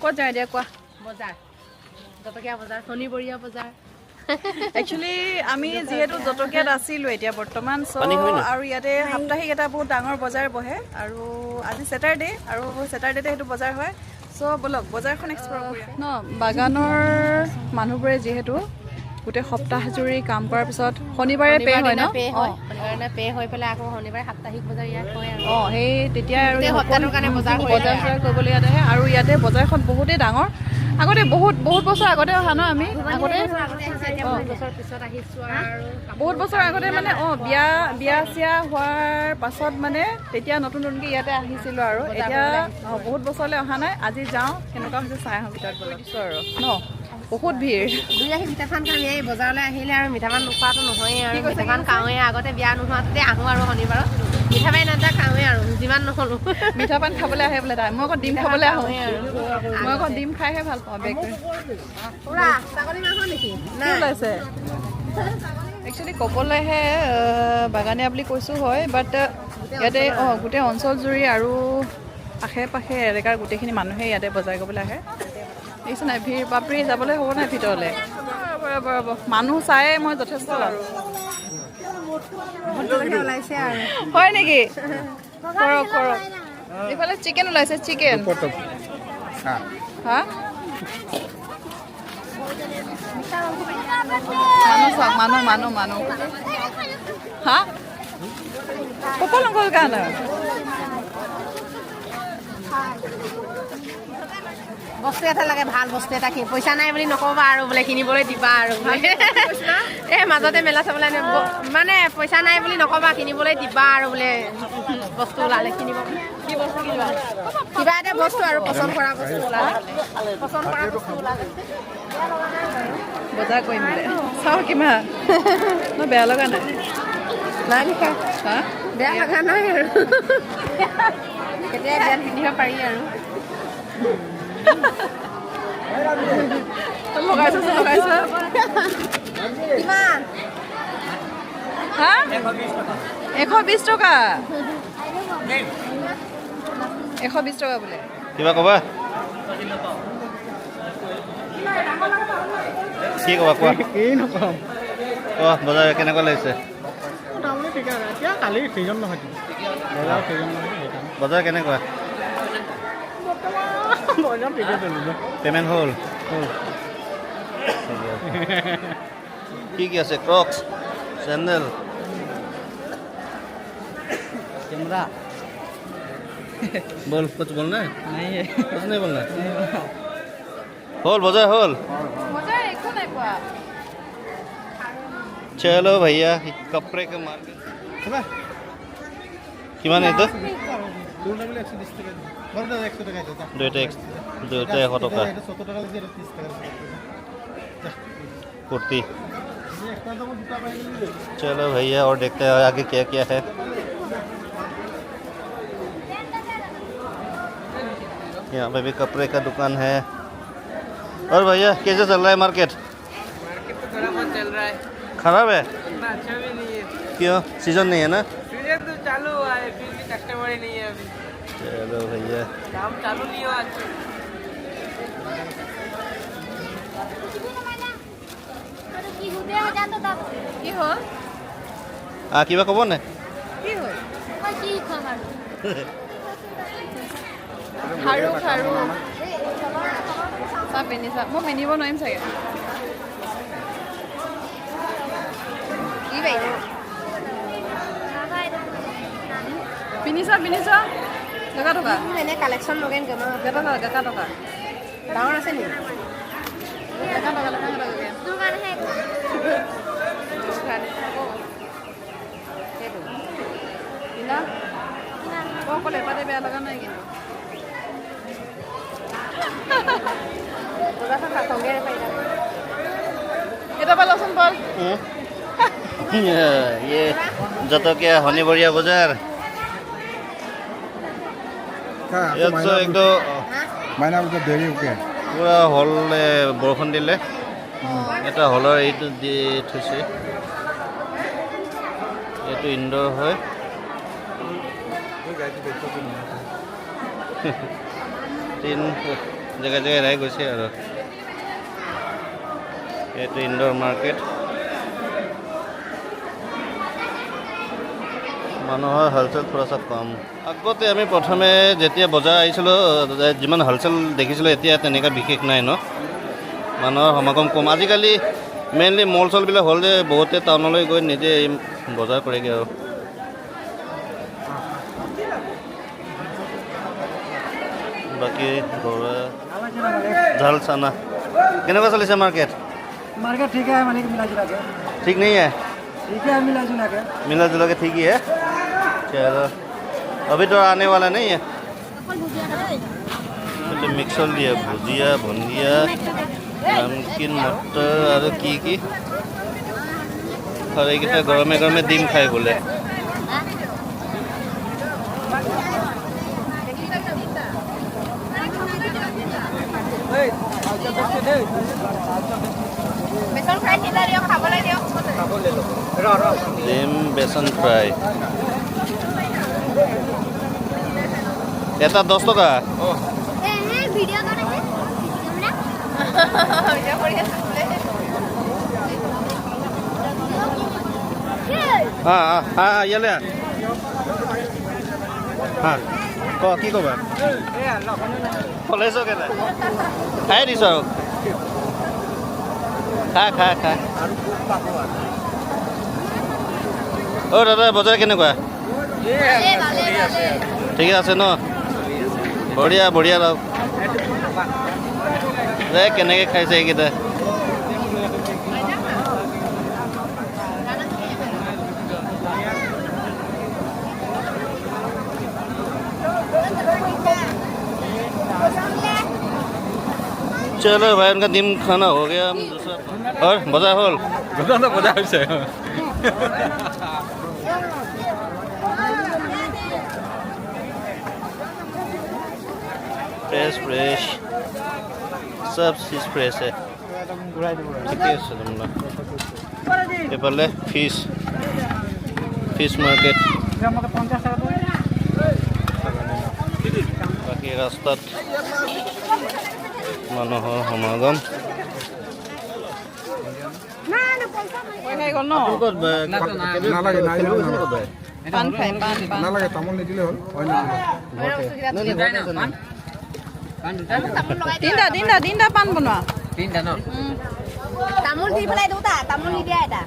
ক'ত যায় দিয়া কোৱা বজাৰ জটকীয়া বজাৰ শনিবৰীয়া বজাৰ একচুৱেলি আমি যিহেতু জটকীয়াত আছিলোঁ এতিয়া বৰ্তমান আৰু ইয়াতে সাপ্তাহিক এটা বহুত ডাঙৰ বজাৰ বহে আৰু আজি ছেটাৰডে আৰু ছেটাৰডেতে সেইটো বজাৰ হয় ব'লক বজাৰখন এক্সপ্ল'ৰ কৰি ন বাগানৰ মানুহবোৰে যিহেতু গোটেই সপ্তাহ জুৰি কাম কৰাৰ পিছত শনিবাৰে পে হয় ন শনিবাৰে পে হৈ পেলাই আকৌ শনিবাৰে সাপ্তাহিক বজাৰ ইয়াত হয় আৰু সেই তেতিয়া আৰু সপ্তাহটোৰ কাৰণে বজাৰ কৰিবলৈ ইয়াত আহে আৰু ইয়াতে বজাৰখন বহুতেই ডাঙৰ আগতে বহুত বছৰ আগতে অহা ন আমি আগতে বহুত বছৰ আগতে মানে বিয়া চিয়া হোৱাৰ পাছত মানে তেতিয়া নতুনকৈ ইয়াতে আহিছিলোঁ আৰু এতিয়া বহুত বছৰলৈ অহা নাই আজি যাওঁ কেনেকুৱা হৈছে চাই আহোঁ ভিতৰত গৈ দিছোঁ আৰু ন বহুত ভিৰ দুই আহি মিঠাপান খাম এই বজাৰলৈ আহিলে আৰু মিঠাপান নোখোৱাটো নহয়েই আৰু মিঠাপান খাওঁৱেই আগতে বিয়া নোহোৱাতে আহোঁ আৰু শনিবাৰত মিঠাপান আঞ্জা খাওঁৱেই আৰু যিমান নহ'লোঁ মিঠাপান খাবলৈ আহে বোলে তাই মই আকৌ ডিম খাবলৈ আহোঁ মই আকৌ ডিম খাইহে ভাল পাওঁ বেগ ছাগলী মাংস নেকি ওলাইছে একচুৱেলি ক'বলৈহে বাগানীয়া বুলি কৈছোঁ হয় বাট ইয়াতে গোটেই অঞ্চল জুৰি আৰু আশে পাশে এলেকাৰ গোটেইখিনি মানুহে ইয়াতে বজাৰ কৰিবলৈ আহে দেখিছে নাই ভিৰ বাপৰি যাবলৈ হ'ব নাই ভিতৰলৈ মানুহ চায়ে মই যথেষ্ট আৰু ওলাইছে আৰু হয় নেকি কৰক এইফালে চিকেন ওলাইছে চিকেন হা মানুহ হা কপাল নগ'ল কাৰণে বস্তু এটা লাগে ভাল বস্তু এটা পইচা নাই বুলি নক'বা আৰু বোলে কিনিবলৈ দিবা আৰু এই মাজতে মেলা চাবলৈ মানে পইচা নাই বুলি নক'বা কিনিবলৈ দিবা আৰু বোলে বস্তু ওলালে কিনিব কি বস্তু কিনিবা কিবা এটা বস্তু আৰু পচন্দ কৰা বস্তু ওলালে বজাৰ কৰিম বোলে চাওঁ কিমান মই বেয়া লগা নাই নাই লিখা হা বেয়া লগা নাই আৰু কেতিয়া বিয়াত পিন্ধিব পাৰি আৰু লগাইছ কিমান হা 120 টকা 120 টকা বোলে কিবা ক'বা কি ক'বা কোৱা কোৱা বজাৰ কেনেকুৱা লাগিছে বজাৰ কেনেকুৱা পেমেণ্ট হ'ল কি আছে ক্ৰক্স চেণ্ডেল कैमरा बोल कुछ बोलना है नहीं है कुछ नहीं बोलना होल बजा होल चलो भैया कपड़े के मार्केट किमान है तो दुईटा 100 टका कुर्ती चलो भैया और देखते हैं आगे क्या क्या है यहाँ पे भी कपड़े का दुकान है और भैया कैसे चल रहा है मार्केट तो थोड़ा बहुत चल रहा है खराब है इतना अच्छा भी नहीं है क्यों सीजन नहीं है ना सीजन तो चालू हुआ है फिर भी कस्टमर ही नहीं है अभी चलो भैया काम चालू नहीं हुआ কিবা ক'ব নে খাৰু চাহ পিন্ধিছা মই পিন্ধিব নোৱাৰিম চাগে পিন্ধিছা টকা টকা এনে কালেকশ্যন লগেন টকা ডাঙৰ আছে নেকি অকল এপাতে বেয়া লগা নাই কিন্তু এটা পালোচোন বল ये जटकिया हनिबरिया बजार एकदम पूरा हल बरषुण दिले এটা হলৰ এইটো দি থৈছে এইটো ইনডোৰ হয় তিন জেগাই জেগাই এৰাই গৈছে আৰু এইটো ইনডোৰ মাৰ্কেট মানুহৰ হলচেল থোৰাচা কম আগতে আমি প্ৰথমে যেতিয়া বজাৰ আহিছিলোঁ যিমান হলচেল দেখিছিলোঁ এতিয়া তেনেকুৱা বিশেষ নাই ন মানুহৰ সমাগম কম আজিকালি মেইনলি মল চলবিলাক হ'ল যে বহুতে টাউনলৈ গৈ নিজে বজাৰ কৰেগৈ আৰু বাকী ঘৰুৱা झाल चाना केनेকুৱা चलिছে मार्केट मार्केट ठीक है मालिक मिला जुला के ठीक नहीं है मिला जुला के ठीक ही है चलो अभी तो आने वाला नहीं है तो मिक्सर दिया भुजिया भुंजिया नमकीन मटर और की और एक गरमे गरमे डिम खाए बोले বেসন ফ্ৰাই কিটা দিও খাবলৈ দিও ডিম বেসন ফ্ৰাই এটা 10 টকা ভিডিও কৰে ভিডিও কৰি আছে ইয়ালে কি কবা কলেজ কেনে খাই দিছ খা দাদা বজাৰ কেনেকুৱা ঠিকে আছে ন বঢ়িয়া বঢ়িয়া লওক কেনেকৈ খাইছে এইকেইটা चलो भाई उनका दिन खाना हो गया हम दूसरा और बाजार हॉल बाजार से फ्रेश सब चीज फ्रेश है ठीक है तुमने एफाले फिश मार्केट बाकी रास्तात মানুহৰ সমাগম তিনটা পাণ বনোৱা তামোল দি পেলাই দিওঁ তামোল নিদিয়া এটা